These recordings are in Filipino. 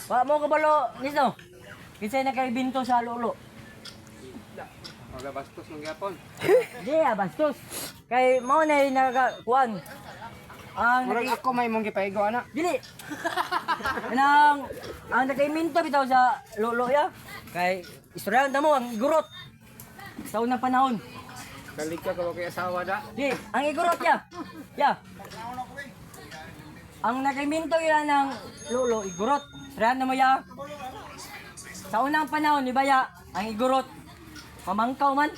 Wa mo kabalo nito. Kinsay na kay binto sa lolo. Magabastos ng yapon. Di bastos. Kay mao na nagakuan. Ang Murag ako may mong gipaigo ana. dili. Ang nakaiminto bitaw sa lolo ya. Kay istoryahan ta mo ang igurot. Sa unang panahon. Kalig ka kay asawa da. Di, ang igurot ya. Ya. Ang nakaiminto ya ng lolo igurot. Istoryahan na mo ya. Sa unang panahon ni Baya, ang igurot mamangkaw man.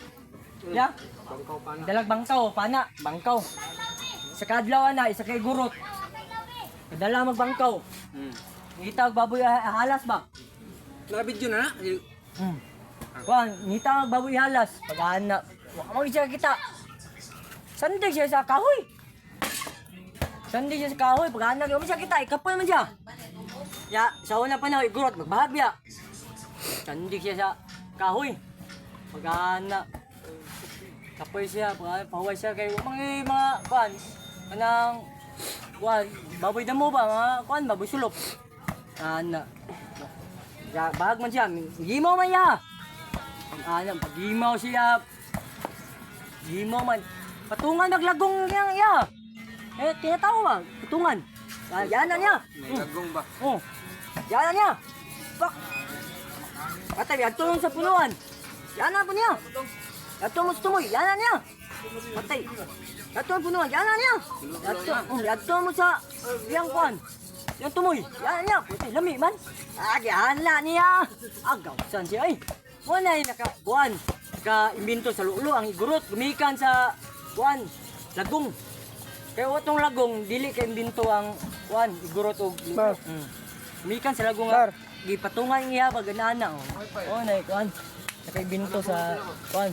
Ya. Bangkaw pa na. Dalag bangkaw, pana, bangkaw. Sa kadlaw na isa kay gurot. Kadala magbangkaw. Ngita og baboy halas ba? Nabidyo na na. Kuan, ngita og baboy halas. Pag-ana, wa mo siya kita. Sandig siya sa kahoy. Sandig siya sa kahoy, pag-ana mo siya kita, ikapoy man siya. Ya, sa una pa na igurot magbahagya. Sandig siya sa kahoy. Pag-ana. Kapoy siya, pahuway siya kay mga kuan. Kanang kuan, baboy damo ba mga kuan, baboy sulok. Ana. Ya, bahag man siya, gimaw man ya. Ana, pagimaw siya. Gimaw man. Patungan naglagong yang ya. Tinatawa ba? Patungan. Yana niya. May lagong ba? Oh. Yana niya. Pak. Patay, atulong sa punuan. Yana po niya. Atulong mo tumoy. Yana niya. Patay. Atulong punuan. Yana niya. Atulong mo sa yang kuan. Yang tumoy. Yana niya. Patay, lami man. Yana niya. Agaw, saan siya ay? Wala yung nakakuan. Naka-imbento sa lulo. Ang igurot. Gumikan sa kuan. Lagong. Kaya watong lagong, dili ka imbento ang kuan. Igurot o gumikan sa lagong. Gipatungan niya pag ganana. Oh, na kuan. Naka-imbento sa kuan.